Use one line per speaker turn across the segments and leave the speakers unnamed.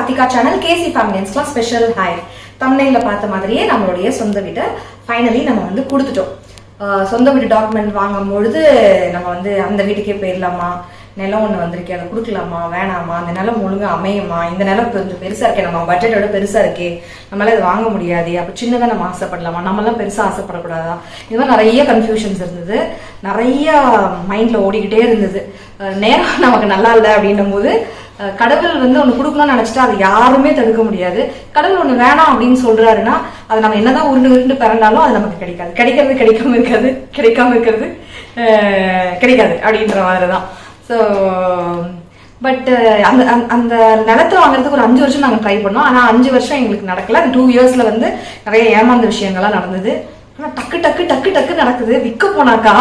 Karthika channel கேசி ஃபேமிலிஸ்லாம் special hi. தம்ப்நெயில்ல பார்த்த மாதிரியே நம்மளுடைய சொந்த வீட்டை ஃபைனலி நம்ம வந்து கொடுத்துட்டோம். சொந்த வீட்டு டாக்குமெண்ட் வாங்கும் பொழுது நம்ம வந்து அந்த வீட்டுக்கே போயிடலாமா, நிலம் ஒன்று வந்திருக்கே அதை கொடுக்கலாமா வேணாமா, அந்த நிலம் ஒழுங்காக அமையுமா, இந்த நிலம் கொஞ்சம் பெருசாக இருக்கே, நம்ம பட்ஜெட்டோட பெருசாக இருக்கே, நம்மளால இது வாங்க முடியாது, அப்போ சின்னதாக நம்ம ஆசைப்படலாமா, நம்மளாம் பெருசாக ஆசைப்படக்கூடாதா, இது மாதிரி நிறைய கன்ஃபியூஷன்ஸ் இருந்தது, நிறைய மைண்டில் ஓடிக்கிட்டே இருந்தது. நேரம் நமக்கு நல்லா இல்லை அப்படின்னும் போது கடவுள் வந்து ஒன்று கொடுக்கணும்னு நினச்சிட்டா அதை யாருமே தடுக்க முடியாது. கடவுள் ஒன்று வேணாம் அப்படின்னு சொல்றாருன்னா அது நம்ம என்னதான் உருண்டு பிறந்தாலும் அது நமக்கு கிடைக்காது. கிடைக்காம இருக்கிறது கிடைக்காது அப்படின்ற மாதிரி தான். ஸோ பட் அந்த அந்த நிலத்தை வாங்குறதுக்கு ஒரு 5 வருஷம் நாங்கள் ட்ரை பண்ணோம். ஆனால் 5 வருஷம் எங்களுக்கு நடக்கல. 2 இயர்ஸ்ல வந்து நிறைய ஏமாந்த விஷயங்கள்லாம் நடந்தது. ஆனால் டக்கு நடக்குது. விற்க போனாக்கா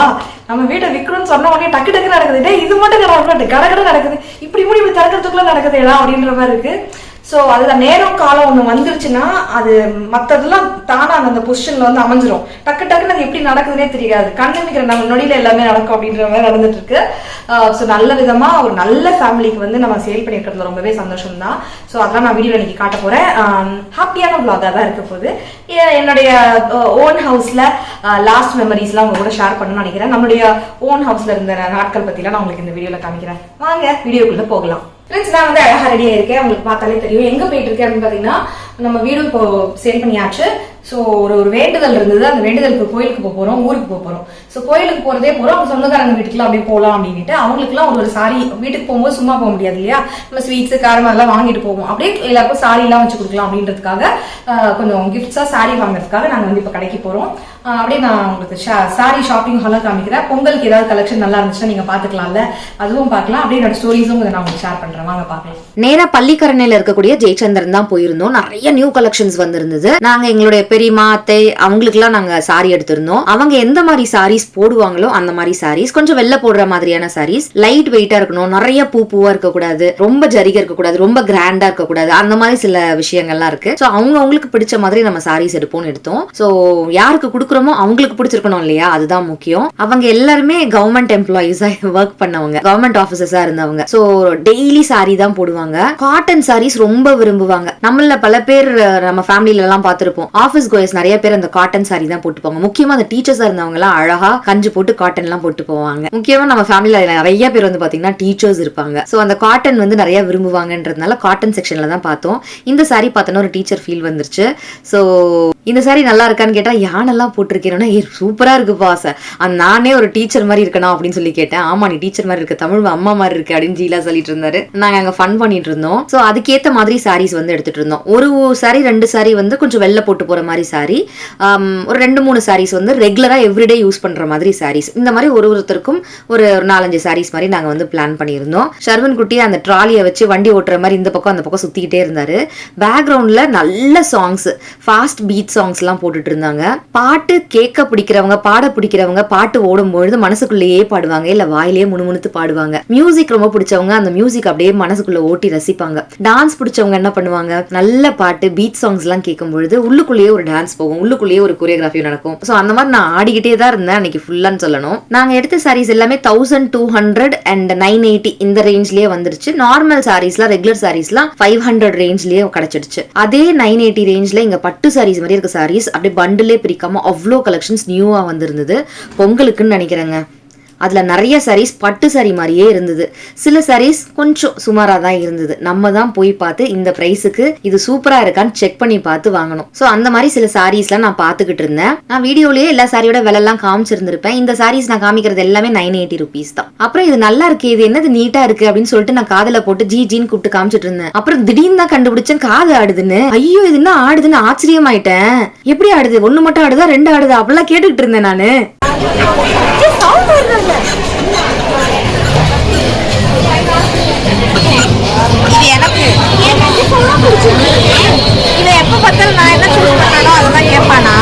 நம்ம வீட்டை விற்கணும்னு சொன்ன உடனே டக்கு நடக்குது. இது மட்டும் கடை நடக்குது, இப்படி திறக்கிறதுக்குள்ள நடக்குது எல்லாம் அப்படின்ற மாதிரி இருக்கு. ஸோ அதுதான் நேரம் காலம் ஒன்று வந்துருச்சுன்னா அது மற்றதெல்லாம் தானா அந்த பொசிஷன்ல வந்து அமைஞ்சிரும். டக்குன்னு அது எப்படி நடக்குதுன்னே தெரியாது. கண்ணுமிக்கிற நம்ம நொடியில எல்லாமே நடக்கும் அப்படின்ற மாதிரி நடந்துட்டு இருக்கு. ஸோ நல்ல விதமா ஒரு நல்ல ஃபேமிலிக்கு வந்து நம்ம சேல் பண்ணியிருக்கிறது ரொம்பவே சந்தோஷம் தான். ஸோ அதெல்லாம் நான் வீடியோல இன்னைக்கு காட்ட போறேன். ஹாப்பியான விளாகா தான் இருக்க போகுது. என்னுடைய ஓன் ஹவுஸ்ல லாஸ்ட் மெமரிஸ்லாம் உங்க கூட ஷேர் பண்ணணும்னு நினைக்கிறேன். நம்மளுடைய ஓன் ஹவுஸ்ல இருந்த நாட்கள் பத்திலாம் நான் உங்களுக்கு இந்த வீடியோல காமிக்கிறேன். வாங்க வீடியோக்குள்ள போகலாம். ஃப்ரெண்ட்ஸ், நான் வந்து அழகா ரெடியா இருக்கேன். உங்களுக்கு பார்த்தாலே தெரியும் எங்க போயிட்டு இருக்கேன் அப்படின்னு பாத்தீங்கன்னா, நம்ம வீடும் இப்போ சேல் பண்ணியாச்சு. ஸோ ஒரு வேண்டுதல் இருந்தது. அந்த வேண்டுதலுக்கு கோயிலுக்கு போறோம், ஊருக்கு போறோம். ஸோ கோயிலுக்கு போறதே போறோம். அவங்க சொந்தக்காரங்க வீட்டுக்குலாம் அப்படியே போகலாம் அப்படின்ட்டு அவங்களுக்குலாம் ஒரு சாரி, வீட்டுக்கு போகும்போது சும்மா போக முடியாது இல்லையா, நம்ம ஸ்வீட்ஸ் காரம் அதெல்லாம் வாங்கிட்டு போவோம். அப்படியே எல்லாருக்கும் சாரி எல்லாம் வச்சு கொடுக்கலாம் அப்படின்றதுக்காக கொஞ்சம் கிஃப்ட்ஸா சாரி வாங்குறதுக்காக நாங்கள் வந்து இப்போ கடைக்கு போறோம். அப்படியே நான் உங்களுக்கு சாரி ஷாப்பிங் ஹாலாக காமிக்கிறேன். பொங்கலுக்கு ஏதாவது கலெக்ஷன் நல்லா இருந்துச்சுன்னா நீங்க பாத்துக்கலாம்ல, அதுவும் பார்க்கலாம். அப்படியே என்னோட ஸ்டோரிஸும் நான் உங்களுக்கு ஷேர் பண்றேன். வாங்க பார்க்கலாம்.
நேரா பள்ளிக்கரணையில இருக்கக்கூடிய ஜெயச்சந்திரன் தான் போயிருந்தோம். நிறைய நியூ கலெக்ஷன்ஸ் வந்திருந்தது. நாங்க எங்களுடைய பெரியமா அத்தை அவங்களுக்கு எல்லாம் நாங்க சாரி எடுத்திருந்தோம். அவங்க எந்த மாதிரி சாரீஸ் போடுவாங்களோ அந்த மாதிரி சாரீஸ், கொஞ்சம் வெள்ள போடுற மாதிரியான சாரீஸ், லைட் வெயிட்டா இருக்கணும், நிறைய பூவா இருக்க கூடாது, ரொம்ப ஜரிகை இருக்க கூடாது, ரொம்ப கிராண்டா இருக்க கூடாது, அந்த மாதிரி சில விஷயங்கள்லாம் இருக்கு. சோ அவங்களுக்கு பிடிச்ச மாதிரி நம்ம சாரீஸ் எடுப்போம்னு எடுத்தோம். சோ யாருக்கு கொடுக்குறோமோ அவங்களுக்கு பிடிச்சிருக்கணும் இல்லையா, அதுதான் முக்கியம். அவங்க எல்லாருமே கவர்மெண்ட் எம்ப்ளாயிஸா ஒர்க் பண்ணவங்க, கவர்மெண்ட் ஆபீசர்ஸா இருந்தவங்க. சோ டெய்லி சாரி தான் போடுவாங்க. காட்டன் சாரீஸ் ரொம்ப விரும்புவாங்க. நம்மள பல பேர் நம்ம ஃபேமிலில எல்லாம் பார்த்திருப்போம். ஆபீஸ் கோயர்ஸ் நிறைய பேர் அந்த காட்டன் சாரி தான் போட்டு போவாங்க. முக்கியமா அந்த டீச்சர்ஸா இருந்தவங்க எல்லாம் அழகா கஞ்சி போட்டு காட்டன் எல்லாம் போட்டு போவாங்க. முக்கியமா நம்ம ஃபேமிலில நிறைய பேர் வந்து பாத்தீங்கன்னா டீச்சர்ஸ் இருப்பாங்க. சோ அந்த காட்டன் வந்து நிறைய விரும்புவாங்கன்றதுனால காட்டன் செக்ஷன்ல தான் பார்த்தோம். இந்த சாரி பார்த்தோன்னா ஒரு டீச்சர் ஃபீல் வந்துருச்சு. சோ இந்த சாரி நல்லா இருக்கான்னு கேட்டா யானெல்லாம் போட்டிருக்கேன்னா சூப்பரா இருக்குப்பா, நானே ஒரு டீச்சர் மாதிரி இருக்கணும் அப்படின்னு சொல்லி கேட்டேன். ஆமா நீ டீச்சர் மாதிரி இருக்க, தமிழ் அம்மா மாதிரி இருக்கு அப்படின்னு ஜீலா சொல்லிட்டு இருந்தாரு. நாங்க அங்க ஃபன் பண்ணிட்டு இருந்தோம். சோ அதுக்கேத்த மாதிரி சாரீஸ் வந்து எடுத்துட்டு இருந்தோம். ஒரு சாரி 2 சாரி வந்து கொஞ்சம் வெள்ள போட்டு போற மாதிரி சாரி, ஒரு 2-3 சாரீஸ் வந்து ரெகுலரா எவ்ரிடே யூஸ் பண்ற மாதிரி சாரீஸ். இந்த மாதிரி ஒருத்தருக்கும் ஒரு 4-5 சாரீஸ் மாதிரி நாங்க வந்து பிளான் பண்ணியிருந்தோம். ஷர்வன் குட்டி அந்த ட்ராலியை வச்சு வண்டி ஓட்டுற மாதிரி இந்த பக்கம் அந்த பக்கம் சுத்திக்கிட்டே இருந்தாரு. பேக்ரவுண்ட்ல நல்ல சாங்ஸ், ஃபாஸ்ட் பீட் சாங்ஸ் எல்லாம் போட்டுட்டு இருந்தாங்க. பாட்டு கேட்க பிடிக்கிறவங்க, பாட பிடிக்கிறவங்க பாட்டு ஓடும்பொழுது மனசுக்குள்ளேயே பாடுவாங்க, இல்ல வாயிலேயே முணுமுணுத்து பாடுவாங்க. மியூசிக் ரொம்ப பிடிச்சவங்க அந்த மியூசிக் அப்படியே மனசுக்குள்ள ஓட்டி ரசிப்பாங்க. டான்ஸ் பிடிச்சவங்க என்ன பண்ணுவாங்க, நல்ல பாட்டு பீட் சாங்ஸ் எல்லாம் கேட்கும் பொழுது உள்ளுக்குள்ளேயே ஒரு டான்ஸ் போகும், உள்ளுக்குள்ளேயே ஒரு கொரியோகிராஃபி நடக்கும். சோ அந்த மாதிரி நான் ஆடிக்கிட்டே தான் இருந்தேன் அன்னைக்கு ஃபுல்லான்னு சொல்லணும். நாங்க எடுத்த சாரீஸ் எல்லாமே 1200 and 980 இந்த ரேஞ்ச்லயே வந்துருச்சு. நார்மல் சாரீஸ்லாம், ரெகுலர் சாரீஸ்லாம் 500 ரேஞ்ச்லயே கிடைச்சிடுச்சு. அதே 980 ரேஞ்ச்ல இங்க பட்டு சாரீஸ் மாதிரி இருக்க சாரீஸ் அப்படியே பண்டிலே பிரிக்காம அவ்வளோ கலெக்ஷன்ஸ் நியூவா வந்திருந்தது. பொங்கலுக்குன்னு நினைக்கிறேங்க. அதுல நிறைய சாரீஸ் பட்டு சாரி மாதிரியே இருந்தது. சில சாரீஸ் கொஞ்சம் சுமாரா தான் இருந்தது. நம்ம தான் போய் பார்த்து இந்த பிரைஸுக்கு இது சூப்பரா இருக்கான்னு செக் பண்ணி பார்த்து வாங்கணும். சோ அந்த மாதிரி சில சாரீஸ்லாம் நான் பாத்துக்கிட்டு இருந்தேன். நான் வீடியோலயே எல்லா சாரியோட விலை எல்லாம் காமிச்சிருந்திருப்பேன். இந்த சாரீஸ் நான் காமிக்கிறது எல்லாமே 980 rupees தான். அப்புறம் இது நல்லா இருக்கு, இது என்னது நீட்டா இருக்கு அப்படின்னு சொல்லிட்டு நான் காதுல போட்டு ஜின்னு கூப்பிட்டு காமிச்சிட்டு இருந்தேன். அப்புறம் திடீர்னு தான் கண்டுபிடிச்சேன் காது ஆடுதுன்னு. ஐயோ இது என்ன ஆடுதுன்னு ஆச்சரியமாயிட்டேன். எப்படி ஆடுது, 1 மட்டும் ஆடுதா 2 ஆடுதா அப்படிலாம் கேட்டுக்கிட்டு இருந்தேன் நானு.
இது எனக்கு இதை எப்ப பார்த்தாலும் நான் என்ன சூஸ் பண்ணாலும் அதெல்லாம் கேட்பானா.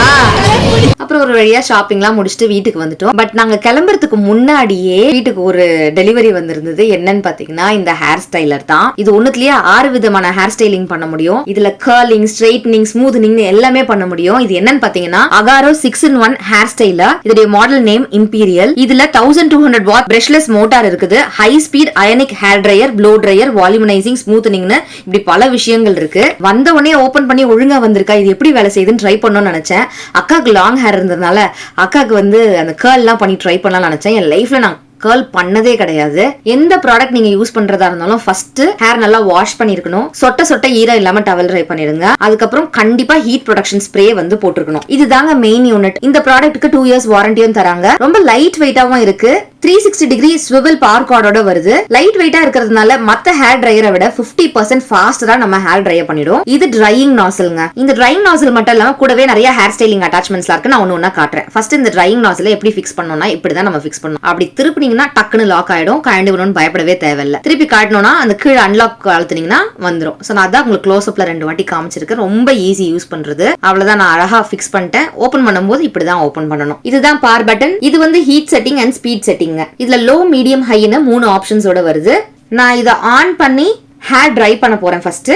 அப்புறம் ஒரு வழியா ஷாப்பிங்லாம் முடிச்சுட்டு வீட்டுக்கு வந்துட்டோம். பட் நாங்க கிளம்புறதுக்கு முன்னாடியே வீட்டுக்கு ஒரு டெலிவரி வந்திருந்தது. என்னன்னு பாத்தீங்கன்னா இந்த ஹேர் ஸ்டைலர் தான். இது ஒண்ணுலயே 6 விதமான ஹேர் ஸ்டைலிங் பண்ண முடியும். இதுல கர்லிங், ஸ்ட்ரைட்னிங், ஸ்மூத்னிங் எல்லாமே பண்ண முடியும். இது என்னன்னு பாத்தீங்கன்னா அகாரோ 6-in-1 ஹேர் ஸ்டைலர். இதோட மாடல் நேம் இம்பீரியல். இதுல 1200 வாட் பிரஷ்லெஸ் மோட்டார் இருக்குது. High speed ionic hair dryer, blow dryer, volumizing, ஸ்மூத்னிங்னு இப்படி பல விஷயங்கள் இருக்கு. வந்த உடனே ஓபன் பண்ணி ஒழுங்கா வந்திருக்கா, இது எப்படி வேலை செய்யுதுன்னு ட்ரை பண்ணணும்னு நினைச்சேன். அக்காவுக்கு லாங் ஹேர் இருந்ததுனால அக்காவுக்கு வந்து அந்த கர்ல்லாம் பண்ணி ட்ரை பண்ணலாம்னு நினைச்சேன். என் லைஃப்ல நான் கர்ல் பண்ணதே கிடையாது. எந்த ப்ராடக்ட் நீங்க யூஸ் பண்றதா இருந்தாலும் ஃபர்ஸ்ட் ஹேர் நல்லா வாஷ் பண்ணிருக்கணும். சொட்ட ஈரம் இல்லாம டவல் ட்ரை பண்ணிடுங்க. அதுக்கப்புறம் கண்டிப்பா ஹீட் ப்ரொடக்ஷன் ஸ்ப்ரே வந்து போட்டுருக்கணும். இதுதாங்க மெயின் யூனிட். இந்த ப்ராடக்ட்டுக்கு 2 years வாரண்டியும் தராங்க. ரொம்ப லைட் வெயிட்டாவும் இருக்கு. 360 டிகிரி ஸ்விவல் பவர் கார்டோட வருது. லைட் வெயிட்டா இருக்கிறதுனால மத்த ஹேர் ட்ரையரை விட 50% ஃபாஸ்டரா நம்ம ஹேர் ட்ரையர் பண்ணிடும். இது ட்ரையிங் நாசில்ங்க. இந்த ட்ரையிங் நாசில் மட்டும் இல்லாம கூடவே நிறைய ஹேர் ஸ்டைலிங் அட்டாச்மெண்ட்ஸ்லாம் இருக்கு. நான் ஒண்ணு காட்டுறேன். ஃபர்ஸ்ட் இந்த ட்ரையிங் நாசில எப்படி ஃபிக்ஸ் பண்ணணும்னா இப்படிதான் நம்ம ஃபிக்ஸ் பண்ணணும். அப்படி திருப்பினீங்கன்னா டக்குன்னு லாக் ஆயிடும். கழண்டு விடணும்னு பயப்படவே தேவையில்லை. திருப்பி காட்டணும்னா அந்த கீழே அன்லாக் அழுத்தினீங்கன்னா வந்துடும். ஸோ நான் அதான் உங்களுக்கு க்ளோஸ் அப்ல 2 வாட்டி காமிச்சிருக்கேன். ரொம்ப ஈஸி யூஸ் பண்றது. அவ்வளவுதான், நான் அழகா ஃபிக்ஸ் பண்ணிட்டேன். ஓபன் பண்ணும்போது இப்படிதான் ஓபன் பண்ணணும். இதுதான் பவர் பட்டன். இது வந்து heat setting and speed setting. இதுல லோ, மீடியம், ஹைன்னு 3 ஆப்ஷன்ஸோட வருது. நான் இதை ஆன் பண்ணி ஹேர் ட்ரை பண்ண போறேன். ஃபர்ஸ்ட்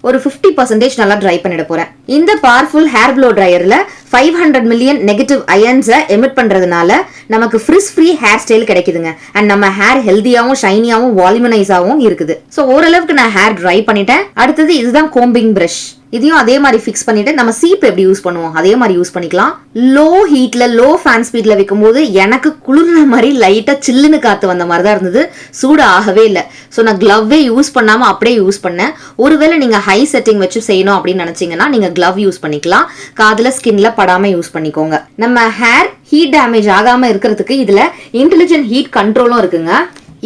ஒரு 50% நல்லா ட்ரை பண்ணிட போறேன். இந்த பவர்ஃபுல் ஹேர் ப்ளோ ட்ரையர்ல 500 மில்லியன் நெகட்டிவ் அயன்ஸை எமிட் பண்றதுனால நமக்கு ஃப்ரிஸ் ஃப்ரீ ஹேர் ஸ்டைல் கிடைக்குதுங்க. அண்ட் நம்ம ஹேர் ஹெல்தியாவும் ஷைனியாவும் வால்யூமனைஸாவும் இருக்குது. ஸோ ஓரளவுக்கு நான் ஹேர் ட்ரை பண்ணிட்டேன். அடுத்தது இதுதான் கோம்பிங் பிரஷ். இதையும் அதே மாதிரி ஃபிக்ஸ் பண்ணிட்டு நம்ம சீப் எப்படி யூஸ் பண்ணுவோம் அதே மாதிரி யூஸ் பண்ணிக்கலாம். லோ ஹீட்ல, லோ ஃபேன் ஸ்பீட்ல வைக்கும் போது எனக்கு குளிர்ன மாதிரி லைட்டா சில்லுன்னு காத்து வந்த மாதிரி தான் இருந்தது. சூடு ஆகவே இல்லை. ஸோ நான் கிளவ்வே யூஸ் பண்ணாம அப்படியே யூஸ் பண்ணேன். ஒருவேளை நீங்க ஹை செட்டிங் வச்சு செய்யணும் அப்படின்னு நினைச்சீங்கன்னா நீங்க கிளவ் யூஸ் பண்ணிக்கலாம். காதுல ஸ்கின்ல படாம யூஸ் பண்ணிக்கோங்க. நம்ம ஹேர் ஹீட் டேமேஜ் ஆகாம இருக்கிறதுக்கு இதுல இன்டெலிஜென்ட் ஹீட் கண்ட்ரோலும் இருக்குங்க.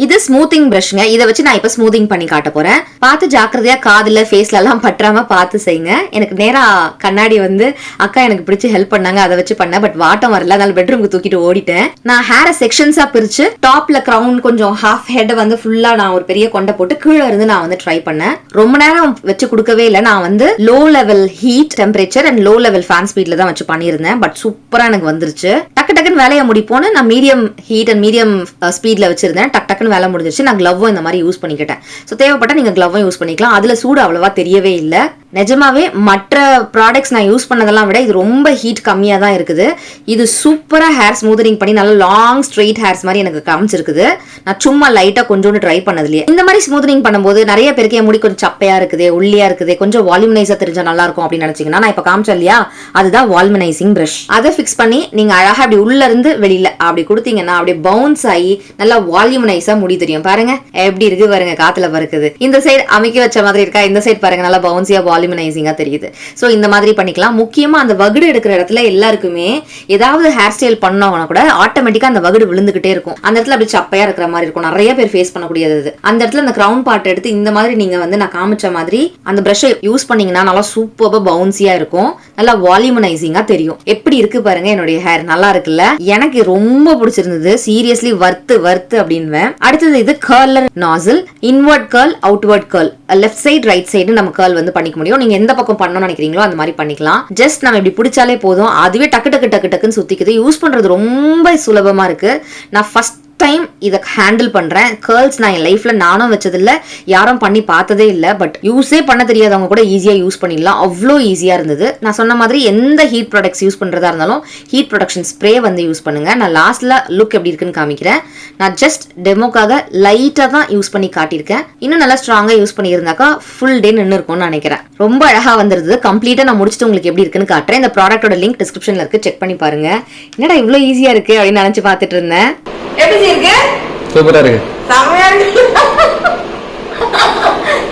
இது ஸ்மூத்திங் பிரஷ்ங்க. இதை வச்சு நான் இப்ப ஸ்மூத்திங் பண்ணி காட்ட போறேன். பார்த்து ஜாக்கிரதையா காதுல ஃபேஸ்ல எல்லாம் பற்றாம பார்த்து செய்யுங்க. எனக்கு நேரா கண்ணாடி வந்து அக்கா எனக்கு பிடிச்சி ஹெல்ப் பண்ணாங்க, அதை வச்சு பண்ணேன். பட் வாட்டம் வரல, அதனால பெட்ரூமுக்கு தூக்கிட்டு ஓடிட்டேன். நான் ஹேரை செக்ஷன்ஸா பிரிச்சு டாப்ல கிரவுன் கொஞ்சம் ஹாஃப் ஹெட் வந்து ஃபுல்லா நான் ஒரு பெரிய கொண்டை போட்டு கீழே இருந்து நான் வந்து ட்ரை பண்ணேன். ரொம்ப நேரம் வச்சு கொடுக்கவே இல்லை. நான் வந்து low level heat temperature and low level fan ஸ்பீட்ல தான் வச்சு பண்ணியிருந்தேன். பட் சூப்பரா எனக்கு வந்துருச்சு. டக்கு டக்குன்னு வேலையை முடிப்போன்னு நான் மீடியம் ஹீட் அண்ட் மீடியம் ஸ்பீட்ல வச்சிருந்தேன். டக்கு வேலை முடிஞ்சிருச்சு. நான் கிளவ்வும் இந்த மாதிரி யூஸ் பண்ணிக்கிட்டேன். ஸோ தேவைப்பட்ட நீங்க கிளவ்வும் யூஸ் பண்ணிக்கலாம். அதுல சூடு அவ்வளவா தெரியவே இல்லை. நிஜமாவே மற்ற ப்ராடக்ட்ஸ் நான் யூஸ் பண்ணதெல்லாம் விட இது ரொம்ப ஹீட் கம்மியா தான் இருக்குது. இது சூப்பரா ஹேர் ஸ்மூத்தனிங் பண்ணி நல்ல லாங் ஸ்ட்ரெயிட் ஹேர்ஸ் மாதிரி எனக்கு காமிச்சிருக்குது. நான் சும்மா லைட்டா கொஞ்சோண்டு ட்ரை பண்ணதுலயே இந்த மாதிரி ஸ்மூத்தனிங் பண்ணும்போது நிறைய பேருக்கு என் முடி கொஞ்சம் சப்பையா இருக்குது, ஒல்லியா இருக்குது, கொஞ்சம் வால்யூமனைஸா தெரிஞ்சா நல்லா இருக்கும் அப்படின்னு நினைச்சீங்கன்னா நான் இப்ப காமிச்சேன் இல்லையா, அதுதான் வால்யூமனைசிங் பிரஷ். அதை ஃபிக்ஸ் பண்ணி நீங்க அழகா அப்படி உள்ள இருந்து வெளியில அப்படி கொடுத்தீங்கன்னா அப்படியே பவுன்ஸ் ஆகி நல்லா வால்யூமனைஸா முடி தெரியும். பாருங்க எப்படி இருக்கு பாருங்க, காத்துல பறக்குது. இந்த சைடு அமைக்க வச்ச மாதிரி இருக்கா, இந்த சைடு பாருங்க நல்லா பவுன்ஸியா வால்யூமனைசிங்கா தெரியுது. சோ இந்த மாதிரி பண்ணிக்கலாம். முக்கியமா அந்த வகுடு எடுக்கிற இடத்துல எல்லாருக்குமே ஏதாவது ஹேர் ஸ்டைல் பண்ணவங்க கூட ஆட்டோமேட்டிக்கா அந்த வகுடு விழுந்துகிட்டே இருக்கும். அந்த இடத்துல அப்படி சப்பையா இருக்கிற மாதிரி இருக்கும். நிறைய பேர் ஃபேஸ் பண்ணக்கூடியது. அந்த இடத்துல அந்த கிரவுன் பார்ட் எடுத்து இந்த மாதிரி நீங்க வந்து நான் காமிச்ச மாதிரி அந்த பிரஷை யூஸ் பண்ணீங்கன்னா நல்லா சூப்பரா பவுன்ஸியா இருக்கும், நல்லா வால்யூமனைசிங்கா தெரியும். எப்படி இருக்கு பாருங்க என்னுடைய ஹேர், நல்லா இருக்குல்ல? எனக்கு ரொம்ப பிடிச்சிருந்தது. சீரியஸ்லி வர்த்து அப்படின்னு. அடுத்தது இது curler nozzle. Inward curl, outward curl, left side right side நம்ம கர்ல் வந்து பண்ணிக்க முடியும். நீங்க எந்த பக்கம் பண்ணணும்னு நினைக்கிறீங்களோ அந்த மாதிரி பண்ணிக்கலாம். ஜஸ்ட் நம்ம இப்படி பிடிச்சாலே போதும், அதுவே டக்கு டக்கு டக்கு டக்குன்னு சுத்திக்குது. யூஸ் பண்றது ரொம்ப சுலபமா இருக்கு. நான் ஃபர்ஸ்ட் டைம் இதை ஹேண்டில் பண்றேன். கர்ல்ஸ் நான் என் லைஃப்ல நானும் வச்சதில்ல, யாரும் பண்ணி பார்த்ததே இல்லை. பட் யூஸே பண்ண தெரியாதவங்க கூட ஈஸியா யூஸ் பண்ணிடலாம். அவ்வளோ ஈஸியா இருந்தது. நான் சொன்ன மாதிரி எந்த ஹீட் ப்ராடக்ட்ஸ் யூஸ் பண்றதா இருந்தாலும் ஹீட் ப்ரொடக்ஷன் ஸ்ப்ரே வந்து யூஸ் பண்ணுங்க. நான் லாஸ்ட்ல லுக் எப்படி இருக்குன்னு காமிக்கிறேன். நான் ஜஸ்ட் டெமோக்காக லைட்டா தான் யூஸ் பண்ணி காட்டியிருக்கேன். இன்னும் நல்லா ஸ்ட்ராங்கா யூஸ் பண்ணியிருந்தாக்கா ஃபுல் டே நின்று இருக்கும்னு நினைக்கிறேன். ரொம்ப அழகா வந்துருது. கம்ப்ளீட்டா நான் முடிச்சுட்டு உங்களுக்கு எப்படி இருக்குன்னு காட்டுறேன். இந்த ப்ராடக்டோட லிங்க் டிஸ்கிரிப்ஷன்ல இருக்கு, செக் பண்ணி பாருங்க. என்னடா இவ்வளோ ஈஸியா இருக்கு அப்படின்னு நினைச்சு பார்த்துட்டு இருந்தேன்.
எப்படி இருக்கு? சூப்பரா இருக்கு, செமையா இருக்கு.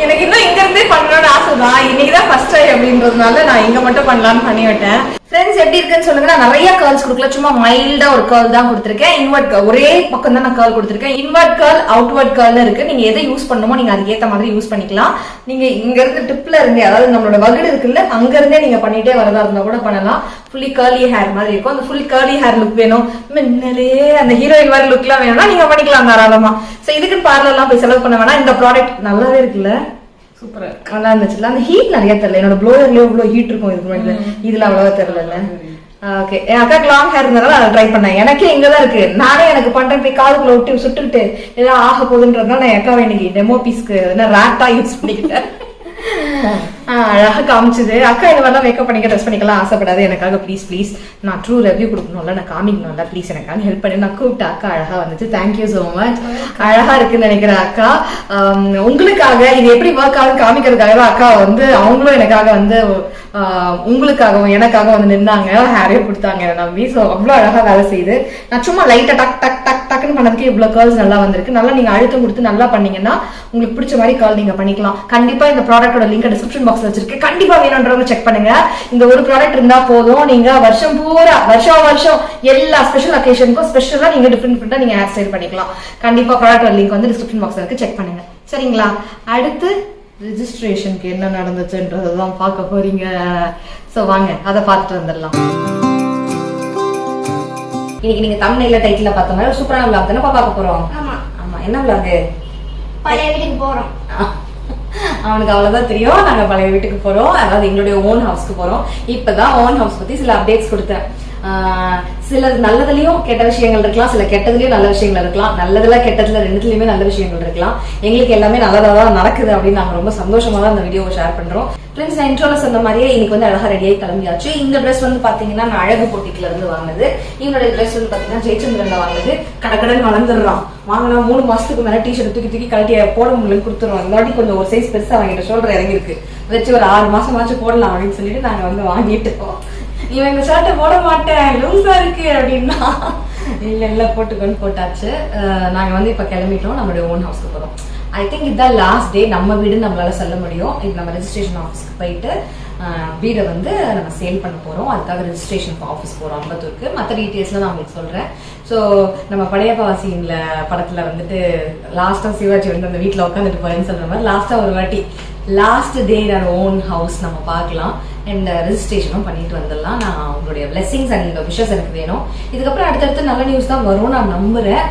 எனக்கு இன்னும் இங்க இருந்தே பண்ணணும்னு ஆசைதான். இன்னைக்குதான் ஃபர்ஸ்ட் டைம் அப்படின்றதுனால நான் இங்க மட்டும் பண்ணலாம்னு பண்ணி விட்டேன். ஃப்ரெண்ட்ஸ் எப்படி இருக்குன்னு சொல்லுங்க. நான் நிறைய கர்ல்ஸ் கொடுக்கல, சும்மா மைல்டா ஒரு கர்ல் தான் கொடுத்துருக்கேன். இன்வர்ட் கர்ல் ஒரே பக்கம் தான் நான் கர்ல் கொடுத்துருக்கேன். இன்வர்ட் கர்ல், அவுட்வர்ட் கர்ல் இருக்கு. நீங்க எதை யூஸ் பண்ணணுமோ நீங்க அதுக்கு ஏத்த மாதிரி யூஸ் பண்ணிக்கலாம். நீங்க இங்க இருந்து டிப்ல இருந்தே, அதாவது நம்மளோட வகுடு இருக்குல்ல, அங்க இருந்தே நீங்க பண்ணிட்டே வரதா இருந்தா கூட பண்ணலாம். ஃபுல்லி கர்லி ஹேர் மாதிரி இருக்கும். அந்த ஃபுல் கர்லி ஹேர் லுக் வேணும், மின்னலே அந்த ஹீரோயின் மாதிரி லுக் எல்லாம் வேணும்னா நீங்க பண்ணிக்கலாம் தாராளமா. சோ இதுக்கு பார்லர் எல்லாம் போய் செலவு பண்ண வேணாம். இந்த ப்ராடக்ட் நல்லாவே இருக்குல்ல, சூப்பரா நல்லா இருந்துச்சுல. அந்த ஹீட் நிறைய தெரியல. என்னோட ப்ளோயர்ல இவ்வளவு ஹீட் இருக்கும் இதுக்கு முன்னாடி, இதுல அவ்வளவா தெரியல. ஓகே, என் அக்காக்கு லாங் ஹேர் இருந்தனால நான் ட்ரை பண்ணேன். எனக்கே இங்கதான் இருக்கு, நானே எனக்கு பண்றேன் போய் காதுக்குள்ள விட்டு சுட்டுக்கிட்டு ஏதாவது ஆக போகுதுன்றதுனால நான் அக்காவை இன்னைக்கு டெமோ பீஸ்க்கு ரேட்டா யூஸ் பண்ணிக்கிட்டேன். அழகா காமிச்சது. அக்கா இந்த மாதிரிலாம் மேக்கப் பண்ணிக்க ட்ரெஸ் பண்ணிக்கலாம் ஆசைப்படாது, எனக்காக ப்ளீஸ் நான் ட்ரூ ரிவ்யூ கொடுக்கணும்ல, நான் காமிக்கணும்ல, ப்ளீஸ் எனக்காக ஹெல்ப் பண்ணி நான் கூப்பிட்ட அக்கா அழகா வந்துச்சு. Thank you so much. அழகா இருக்குன்னு நினைக்கிறேன் அக்கா. உங்களுக்காக இது எப்படி ஒர்க் ஆகுது காமிக்கிறதுக்காக அக்கா வந்து அவங்களும் எனக்காக வந்து உங்களுக்காகவும் எனக்காக வந்து நின்னாங்க, ஹேரே கொடுத்தாங்க நம்பி. ஸோ அவ்வளோ அழகா வேலை செய்யுது. நான் சும்மா லைட்டா டக் டக் டக் டக்குன்னு பண்ணதுக்கு இவ்வளவு கேர்ள்ஸ் நல்லா வந்திருக்கு. நல்லா நீங்க அழுத்தம் கொடுத்து நல்லா பண்ணீங்கன்னா உங்களுக்கு பிடிச்ச மாதிரி கால் நீங்க பண்ணிக்கலாம். கண்டிப்பா இந்த ப்ராடக்டோட லிங்க் டிஸ்கிரிப்ஷன் பாக்ஸ்ல வச்சிருக்கேன், கண்டிப்பா வேணும்ன்றவங்க செக் பண்ணுங்க. இந்த ஒரு ப்ராடக்ட் இருந்தா போதும், நீங்க வருஷம் பூரா வருஷம் எல்லா ஸ்பெஷல் அக்கேஷனுக்கும் ஸ்பெஷலா நீங்க டிஃபரெண்டா நீங்க ஹேர் ஸ்டைல் பண்ணிக்கலாம். கண்டிப்பா ப்ராடக்டோட லிங்க் வந்து டிஸ்கிரிப்ஷன் பாக்ஸ்ல இருக்கு, செக் பண்ணுங்க. சரிங்களா? அடுத்து ரெஜிஸ்ட்ரேஷனுக்கு என்ன நடந்துச்சுன்றதான் பார்க்க போறீங்க. சோ வாங்க அதை பார்த்துட்டு வந்துடலாம். இன்னைக்கு நீங்க தமிழ்ல டைட்டில்ல பார்த்த மாதிரி சூப்பரான vlog தானே பார்க்க போறோம்.
ஆமா
ஆமா, என்ன vlog?
பழைய வீட்டுக்கு போறோம்.
அவனுக்கு அவ்வளவுதான் தெரியும். நாங்க பழைய வீட்டுக்கு போறோம், அதாவது எங்களுடைய ஓன் ஹவுஸ்க்கு போறோம். இப்பதான் ஓன் ஹவுஸ் பத்தி சில அப்டேட்ஸ் கொடுத்தேன். சில நல்லதுலயும் கெட்ட விஷயங்கள் இருக்கலாம், சில கெட்டதுலயும் நல்ல விஷயங்கள் இருக்கலாம். நல்லதுல கெட்டதுல ரெண்டுலயுமே நல்ல விஷயங்கள் இருக்கலாம். எங்களுக்கு எல்லாமே நல்லதான் நடக்குது அப்படின்னு நாங்க ரொம்ப சந்தோஷமா தான் இந்த வீடியோவை ஷேர் பண்றோம். ஃப்ரெண்ட்ஸ், நான் இன்ட்ரோல சொன்ன மாதிரியே இன்னைக்கு வந்து அழகா ரெடியாகி கிளம்பியாச்சு. இந்த ட்ரெஸ் வந்து பாத்தீங்கன்னா நான் அழகு போட்டிக்குல இருந்து வாங்கினது. இவனுடைய ட்ரெஸ் வந்து பாத்தீங்கன்னா ஜெயச்சந்திரன்ல வாங்கினது. கடகடன் வளர்ந்துடுறான், வாங்கினா 3 மாசத்துக்கு மேல டிஷர்ட் தூக்கி கழட்டி போட முடியலன்னு கொடுத்துருவோம். இந்த வாட்டி கொஞ்சம் ஒரு சைஸ் பெருசா வாங்கிட்டு ஷோல்டர் இறங்கிருக்கு, வச்சு ஒரு 6 மாசமாச்சு போடலாம் அப்படின்னு சொல்லிட்டு நாங்க வந்து வாங்கிட்டோம். இவன் இந்த ஷர்ட்டை போட மாட்டேன் லூஸா இருக்கு அப்படின்னா இல்ல போட்டுக்கொண்டு போட்டாச்சு. நாங்க வந்து இப்ப கிளம்பிட்டோம், நம்மளுடைய ஓன் ஹவுஸ்க்கு போறோம். ஐ திங்க் இதுதான் லாஸ்ட் டே நம்ம வீடு நம்மளால சொல்ல முடியும். இது நம்ம ரெஜிஸ்ட்ரேஷன் ஆஃபீஸ்க்கு போயிட்டு வீடை வந்து நம்ம சேல் பண்ண போறோம். அதுக்காக ரெஜிஸ்ட்ரேஷன் ஆஃபீஸ் போறோம் அம்பத்தூருக்கு. மற்ற டீட்டெயில்ஸ்லாம் நான் உங்களுக்கு சொல்றேன். ஸோ நம்ம படையப்பாவாசியில படத்துல வந்துட்டு லாஸ்டா சிவாஜி வந்து அந்த வீட்டுல உட்காந்துட்டு போறேன்னு சொல்ற மாதிரி லாஸ்டா ஒரு வாட்டி last day our own house நம்ம பார்க்கலாம். அண்ட் ரெஜிஸ்ட்ரேஷனும் பண்ணிட்டு வந்துடலாம். நான் உங்களுடைய பிளெஸிங்ஸ் அண்ட் விஷஸ் எனக்கு வேணும். இதுக்கப்புறம் அடுத்தடுத்து நல்ல நியூஸ் தான் வரும் நான் நம்புறேன்.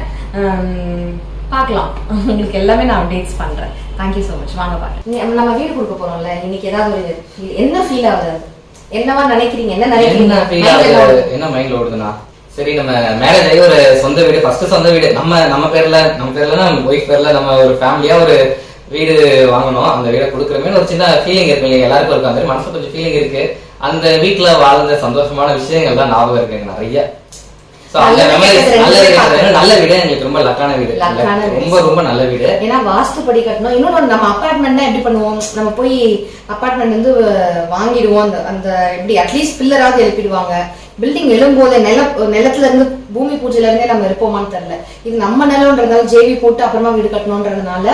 பார்க்கலாம், உங்களுக்கு எல்லாமே நான் அப்டேட்ஸ் பண்றேன். Thank you so much. வாங்க பாருங்க, நம்ம வீடு கொடுக்க போறோம்ல இன்னைக்கு. ஏதாவது ஒரு என்ன ஃபீல் ஆகுது, என்னவா நினைக்கிறீங்க, என்ன
என்ன மைண்ட்ல ஓடுதுன்னா, சரி நம்ம மேரேஜ் ஆகி ஒரு சொந்த வீடு, ஃபர்ஸ்ட் சொந்த வீடு நம்ம பேர்ல ஒய்ஃப் பேர்ல நம்ம ஒரு ஃபேமிலியா ஒரு வீடு வாங்கணும். அந்த வீடை கொடுக்குறமே ஒரு சின்ன ஃபீலிங் இருக்கு இல்லையா, எல்லாருக்கும் இருக்கு. அந்த மனசுல கொஞ்சம் ஃபீலிங் இருக்கு. அந்த வீட்டுல வாழ்ந்த சந்தோஷமான விஷயங்கள் தான் ஞாபகம் இருக்கு நிறைய. நல்ல வீடு, எங்களுக்கு ரொம்ப லக்கான வீடு, ரொம்ப நல்ல வீடு.
ஏன்னா வாஸ்துப்படி கட்டணும். இன்னொன்னு நம்ம அபார்ட்மெண்ட்னா எப்படி பண்ணுவோம், நம்ம போய் அபார்ட்மெண்ட் வந்து வாங்கிடுவோம். அந்த எப்படி அட்லீஸ்ட் பில்லராவது எழுப்பிடுவாங்க. பில்டிங் எழும்போது நிலத்துல இருந்து பூமி பூஜையில இருந்தே நம்ம இருப்போமான்னு தெரியல. இது நம்ம நிலம்ன்றதால ஜேவி போட்டு அப்புறமா வீடு கட்டணும்ன்றதுனால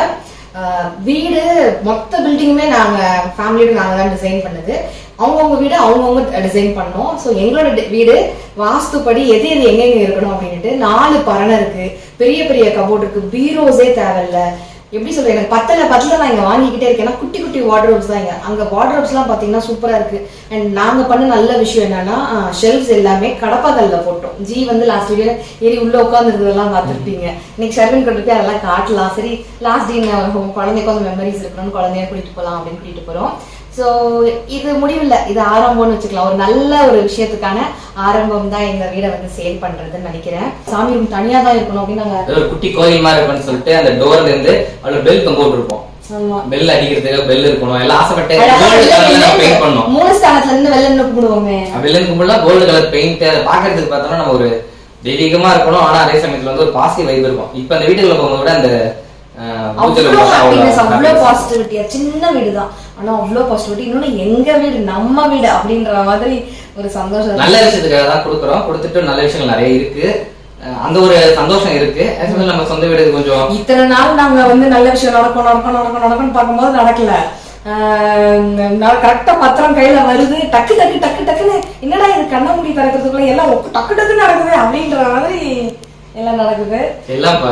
வீடு மொத்த பில்டிங்குமே நாங்க ஃபேமிலியோட நாங்க தான் டிசைன் பண்ணது. அவங்கவுங்க வீடு அவங்கவுங்க டிசைன் பண்ணோம். ஸோ எங்களோட வீடு வாஸ்துப்படி எது எங்கெங்க இருக்கணும் அப்படின்ட்டு 4 பரணை இருக்கு, பெரிய பெரிய கபோர்ட் இருக்கு, பீரோஸே தேவையில்ல. எப்படி சொல்றேன், எனக்கு பத்தல நான் இங்க வாங்கிக்கிட்டே இருக்கேன். ஏன்னா குட்டி குட்டி வார்ட்ரோப்ஸ் தான் இங்க. அங்க வார்ட்ரோப்ஸ் எல்லாம் பாத்தீங்கன்னா சூப்பரா இருக்கு. அண்ட் நாங்க பண்ண நல்ல விஷயம் என்னன்னா ஷெல்ஃப்ஸ் எல்லாமே கடப்பாக்கல்ல போட்டோம். ஜி வந்து லாஸ்ட் வீடியோ ஏறி உள்ள உட்காந்துருந்ததெல்லாம் பார்த்துருப்பீங்க. இன்னைக்கு ஷர்வின் கொண்டு போய் அதெல்லாம் காட்டலாம். சரி, லாஸ்ட் டே குழந்தைக்கு வந்து மெமரிஸ் இருக்கணும்னு குழந்தைய கூட்டிட்டு போகலாம் அப்படின்னு கூட்டிட்டு போறோம். ஸோ இது முடிவில்லை, இது ஆரம்பம்னு வச்சுக்கலாம். ஒரு நல்ல ஒரு விஷயத்துக்கான ஆரம்பம் தான் இந்த வீடை வந்து சேல் பண்றதுன்னு நினைக்கிறேன். சாமி ரூம் தனியா தான் இருக்கணும் அப்படின்னு நாங்க
ஒரு குட்டி கோயில் மாதிரி இருக்கும்னு சொல்லிட்டு அந்த டோர்ல இருந்து அவ்வளவு பெல் கம்போர்ட் இருக்கும். பெல் அடிக்கிறதுக்கு பெல் இருக்கணும். எல்லாம் ஆசைப்பட்டு பெயிண்ட் பண்ணோம்.
3 ஸ்தானத்துல இருந்து வெள்ளன்னு கும்பிடுவோமே.
வெள்ளன்னு கும்பிடலாம், கோல்டு கலர் பெயிண்ட். அதை பாக்குறதுக்கு பார்த்தோம்னா நம்ம ஒரு தெய்வீகமா இருக்கணும். ஆனா அதே சமயத்துல வந்து ஒரு பாசிட்டிவ் வைப் இருக்கும். இப்ப அந்த வீட்டுக்குள்ள போகும்போது விட அந்த
அவ்வளவு பாசிட்டிவிட்டியா, சின்ன வீடுதான் ஆனா அவ்வளவு பாசிட்டிவிட்டி. இன்னொன்னு எங்க வீடு நம்ம வீடு அப்படின்ற மாதிரி ஒரு சந்தோஷம்.
நல்ல விஷயத்துக்காக தான் கொடுக்குறோம். கொடுத்துட்டு நல்ல விஷயங்கள் நிறைய இருக்கு, அந்த ஒரு சந்தோஷம் இருக்கு. நம்ம சொந்த வீடு கொஞ்சம்
இத்தனை நாள் நாங்க வந்து நல்ல விஷயம் நடக்கும் பார்க்கும்போது நடக்கல. கரெக்டா பத்திரம் கையில வருது, டக்குன்னு என்னடா இது கண்ண மூடி திறக்கிறதுக்குள்ள எல்லாம் டக்கு நடக்குது அப்படின்ற மாதிரி எல்லாம் நடக்குது.
எல்லாம்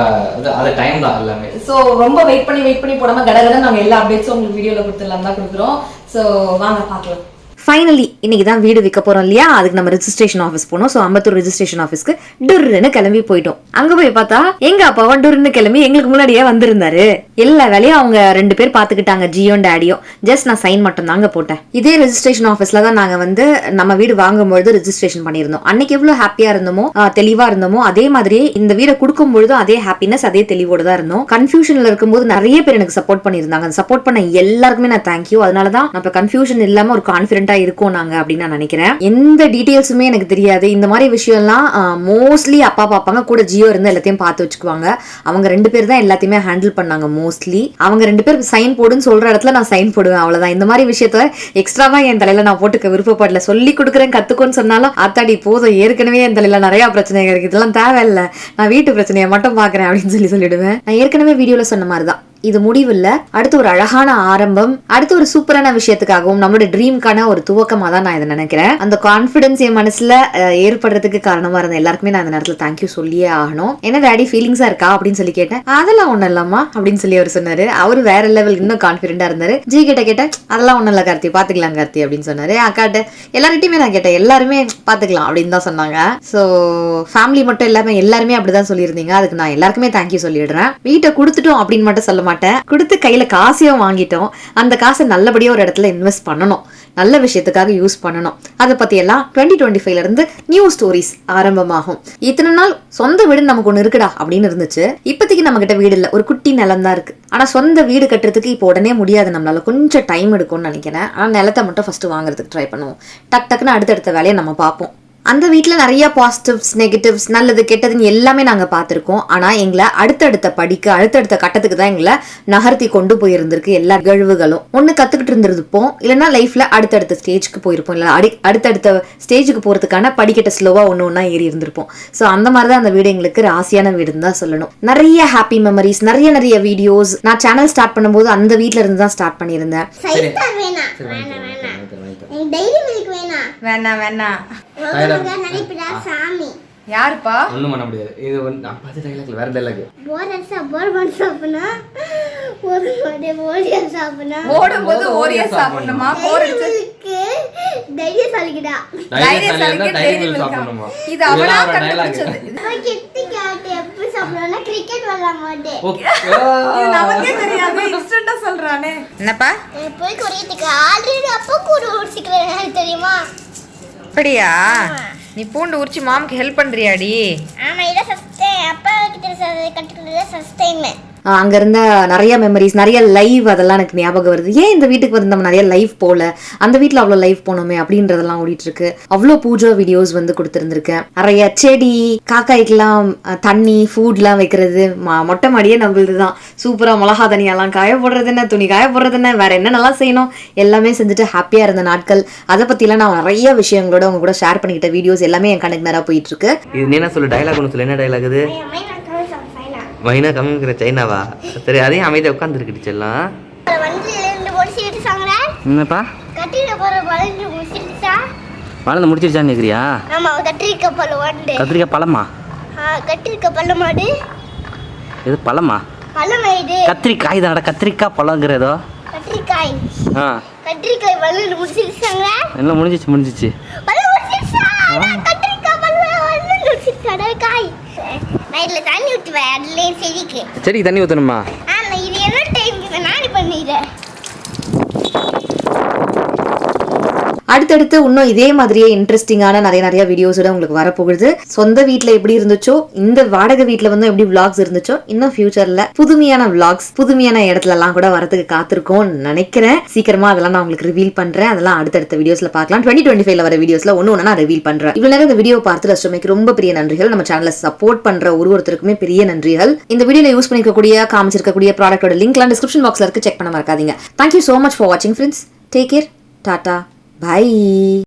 அது டைம் தான் எல்லாமே.
சோ ரொம்ப வெயிட் பண்ணி போடாம கடகட நாங்க எல்லா அப்டேட்ஸும் உங்களுக்கு வீடியோல கொடுத்துடலாம் தான் கொடுக்குறோம். சோ வாங்க பார்க்கலாம்.
ஃபைனலி இன்னைக்கு தான் வீடு விற்க போறோம் இல்லையா, அதுக்கு நம்ம ரெஜிஸ்ட்ரேஷன் ஆஃபீஸ் போனோம். ஸோ அம்பத்தூர் ரெஜிஸ்ட்ரேஷன் ஆஃபீஸ்க்கு டுர்ன்னு கிளம்பி போயிட்டோம். அங்க போய் பார்த்தா எங்க அப்பாவா டுர்ன்னு கிளம்பி எங்களுக்கு முன்னாடியே வந்திருந்தாரு. எல்லா வேலையும் அவங்க 2 பேர் பாத்துக்கிட்டாங்க, ஜியோன் டேடியும். ஜஸ்ட் நான் சைன் மட்டும் தாங்க போட்டேன். இதே ரெஜிஸ்ட்ரேஷன் ஆஃபீஸ்ல தான் நாங்க வந்து நம்ம வீடு வாங்கும்பொழுது ரெஜிஸ்ட்ரேஷன் பண்ணியிருந்தோம். அன்னைக்கு எவ்வளவு ஹாப்பியா இருந்தோமோ, தெளிவா இருந்தோமோ, அதே மாதிரியே இந்த வீடை கொடுக்கும் பொழுது அதே ஹாப்பினஸ், அதே தெளிவோட தான் இருந்தோம். கன்ஃபியூஷன்ல இருக்கும்போது நிறைய பேர் எனக்கு சப்போர்ட் பண்ணியிருந்தாங்க. சப்போர்ட் பண்ண எல்லாருக்குமே நான் தேங்க்யூ. அதனாலதான் நம்ம கன்ஃபியூஷன் இல்லாம ஒரு கான்பிடென்டா இருக்கும் நாங்க அப்படின்னு நான் நினைக்கிறேன். எந்த டீடைல்ஸுமே எனக்கு தெரியாது. இந்த மாதிரி விஷயம் எல்லாம் மோஸ்ட்லி அப்பா பாப்பாங்க, கூட ஜியோ இருந்து எல்லாத்தையும் பார்த்து வச்சுக்குவாங்க. அவங்க 2 பேர் தான் எல்லாத்தையுமே ஹேண்டில் பண்ணாங்க. மோஸ்ட்லி அவங்க 2 பேர் சைன் போடுன்னு சொல்ற இடத்துல நான் சைன் போடுவேன், அவ்வளவுதான். இந்த மாதிரி விஷயத்த எக்ஸ்ட்ராவா என் தலையில நான் போட்டுக்க விருப்பப்படல. சொல்லி கொடுக்குறேன், கத்துக்கோன்னு சொன்னாலும் அத்தாடி போதும், ஏற்கனவே என் தலையில நிறைய பிரச்சனைகள் இருக்கு, இதெல்லாம் தேவையில்லை, நான் வீட்டு பிரச்சனையை மட்டும் பாக்குறேன் அப்படின்னு சொல்லிடுவேன். நான் ஏற்கனவே வீடியோல சொன்ன மாதிரிதான், இது முடிவில்ல, அடுத்து ஒரு அழகான ஆரம்பம், அடுத்து ஒரு சூப்பரான விஷயத்துக்காகவும் நம்மளோட ட்ரீம்கான ஒரு துவக்கமா தான் நான் இதை நினைக்கிறேன். அந்த கான்பிடன்ஸ் என் மனசுல ஏற்படுறதுக்கு காரணமா இருந்த எல்லாருக்குமே நான் இந்த நேரத்துல தேங்க்யூ சொல்லியே ஆகணும். என்ன டாடி ஃபீலிங்ஸா இருக்கா அப்படின்னு சொல்லி கேட்டேன். அதெல்லாம் ஒண்ணும் இல்லம்மா அப்படின்னு சொல்லி அவர் சொன்னாரு. அவரு வேற லெவல் இன்னும் கான்பிடென்டா இருந்தாரு. ஜி கிட்ட கேட்டேன், அதெல்லாம் ஒண்ணும் இல்ல கார்த்தி, பாத்துக்கலாம் கார்த்தி அப்படின்னு சொன்னாரு. அக்காட்ட எல்லார்கிட்டயுமே நான் கேட்டேன், எல்லாருமே பாத்துக்கலாம் அப்படின்னு தான் சொன்னாங்க. சோ ஃபேமிலி மட்டும் இல்லாம எல்லாருமே அப்படிதான் சொல்லியிருந்தீங்க. அதுக்கு நான் எல்லாருக்குமே தேங்க்யூ சொல்லிடுறேன். வீட்டை கொடுத்துட்டோம் அப்படின்னு மட்டும் சொல்ல மாட்டேன், கொடுத்து கையில காசையும் வாங்கிட்டோம். அந்த காசை நல்லபடியா ஒரு இடத்துல இன்வெஸ்ட் பண்ணணும், நல்ல விஷயத்துக்காக யூஸ் பண்ணணும். அதை பத்தி எல்லாம் 2025ல இருந்து நியூ ஸ்டோரிஸ் ஆரம்பமாகும். இத்தனை நாள் சொந்த வீடு நமக்கு ஒண்ணு இருக்குடா அப்படின்னு இருந்துச்சு. இப்போதைக்கு நம்ம கிட்ட வீடு இல்ல, ஒரு குட்டி நிலம் தான் இருக்கு. ஆனா சொந்த வீடு கட்டுறதுக்கு இப்போ உடனே முடியாது, நம்மளால கொஞ்சம் டைம் எடுக்கும்னு நினைக்கிறேன். ஆனா நிலத்தை மட்டும் ஃபர்ஸ்ட் வாங்குறதுக்கு ட்ரை பண்ணுவோம். டக்குன்னு அடுத்தடுத்த வேலையை நம்ம பார்ப்போம். அந்த வீட்டில் நிறைய பாசிட்டிவ்ஸ், நெகட்டிவ்ஸ், நல்லது கெட்டதுன்னு எல்லாமே நாங்கள் பார்த்துருக்கோம். ஆனால் எங்களை அடுத்தடுத்த அடுத்தடுத்த கட்டத்துக்கு தான் எங்களை நகர்த்தி கொண்டு போயிருந்திருக்கு எல்லா நிகழ்வுகளும். ஒன்று கற்றுக்கிட்டு இருந்திருப்போம், இல்லைன்னா லைஃப்பில் அடுத்தடுத்த ஸ்டேஜ்க்கு போயிருப்போம், இல்லை அடுத்தடுத்த ஸ்டேஜுக்கு போகிறதுக்கான படிக்கட்ட ஸ்லோவாக ஒன்று ஏறி இருந்திருப்போம். ஸோ அந்த மாதிரி தான் அந்த வீடு எங்களுக்கு ராசியான வீடுன்னு தான் சொல்லணும். நிறைய ஹாப்பி மெமரிஸ், நிறைய வீடியோஸ். நான் சேனல் ஸ்டார்ட் பண்ணும்போது அந்த வீட்டில் இருந்து தான் ஸ்டார்ட் பண்ணியிருந்தேன்.
யாருப்பா
ஒண்ணும் பண்ண முடியாது. இது நான் பார்த்த டைலாக்ல வேற டைலாக்.
ஓடும்போது ஓரியா சாப்பிடணுமா, இது அவனா கண்டுபிடிச்சது. நமக்கே தெரியாது, இன்ஸ்டன்ட்டா சொல்றானே. என்னப்பா
போய் கொரியத்துக்கு ஆல்ரெடி அப்பா கூட ஊர்சிக்கிறேன் தெரியுமா?
அப்படியா? நீ பூண்டு உரிச்சு மாமுக்கு ஹெல்ப் பண்றியாடி?
ஆமா, இத ஃபர்ஸ்ட் அப்பா கிட்ட கட்டுக்கிறது ஃபர்ஸ்ட் டைம்.
அங்க இருந்த நிறைய மெமரிஸ், நிறைய லைவ், அதெல்லாம் எனக்கு ஞாபகம் வருது. ஏன் இந்த வீட்டுக்கு வந்து நம்ம நிறைய லைவ் போல, அந்த வீட்டுல அவ்வளவு லைவ் போனோமே அப்படின்றதெல்லாம் ஓடிட்டு இருக்கு. அவ்வளவு பூஜை வீடியோஸ் வந்து கொடுத்துருந்துருக்கேன். நிறைய செடி, காக்காய்க்கெல்லாம் தண்ணி, ஃபுட்லாம் வைக்கிறது. மொட்டை மாடியே நம்மளுதுதான். சூப்பரா மிளகா தனியெல்லாம் காய போடுறது என்ன, துணி காய போடுறது என்ன, வேற என்னென்னலாம் செய்யணும் எல்லாமே செஞ்சுட்டு ஹாப்பியா இருந்த நாட்கள். அதை பத்திலாம் நான் நிறைய விஷயங்களோட உங்க கூட ஷேர் பண்ணிக்கிட்ட வீடியோஸ் எல்லாமே என் கணக்கு நேரா போயிட்டு இருக்கு.
இது நீ என்ன சொல்ல டைலாக் ஒன்று சொல்ல, என்ன டைலாக் இது? மைனா கம்மிங்கிற சைனாவா? சரி, அதையும் அமைதியாக உட்காந்துருக்கு செல்லாம். என்னப்பா வளர்ந்து முடிச்சிருச்சான்னு கேட்குறியா? கத்திரிக்காய் பழமா? இது பழமா? கத்திரிக்காய் தானடா, கத்திரிக்காய் பழங்கிறதோ. எல்லாம் முடிஞ்சிச்சு. செடிக்கு தண்ணி ஊற்றணுமா?
அடுத்தடுத்து இன்னும் இதே மாதிரியே இன்ட்ரெஸ்டிங்கான நிறைய வீடியோஸோட உங்களுக்கு வரப்போகுது. சொந்த வீட்டுல எப்படி இருந்துச்சோ, இந்த வாடகை வீட்டுல வந்து எப்படி விளாக்ஸ் இருந்துச்சோ, இன்னும் ஃபியூச்சர்ல புதுமையான விளாக்ஸ், புதுமையான இடத்துல எல்லாம் கூட வரதுக்கு காத்திருக்கோம் நினைக்கிறேன். சீக்கிரமா அதெல்லாம் நான் உங்களுக்கு ரிவீல் பண்றேன். அதெல்லாம் அடுத்தடுத்த வீடியோஸ்ல பார்க்கலாம். 2025ல வர வீடியோஸ்ல ஒன்னு நான் ரிவீல் பண்றேன். இவ்வளவு நேரம் இந்த வீடியோ பார்த்து ரசிச்சமைக்கு ரொம்ப பெரிய நன்றிகள். நம்ம சேனலை சப்போர்ட் பண்ற ஒருத்தருக்குமே பெரிய நன்றிகள். இந்த வீடியோல யூஸ் பண்ணிக்கக்கூடிய காமிச்சிருக்கக்கூடிய ப்ராடக்டோட லிங்க்லாம் டிஸ்கிரிப்ஷன் பாக்ஸ்ல இருக்கு, செக் பண்ண மறக்காதீங்க. Thank you so much for watching friends. Take care. Tata. Bye.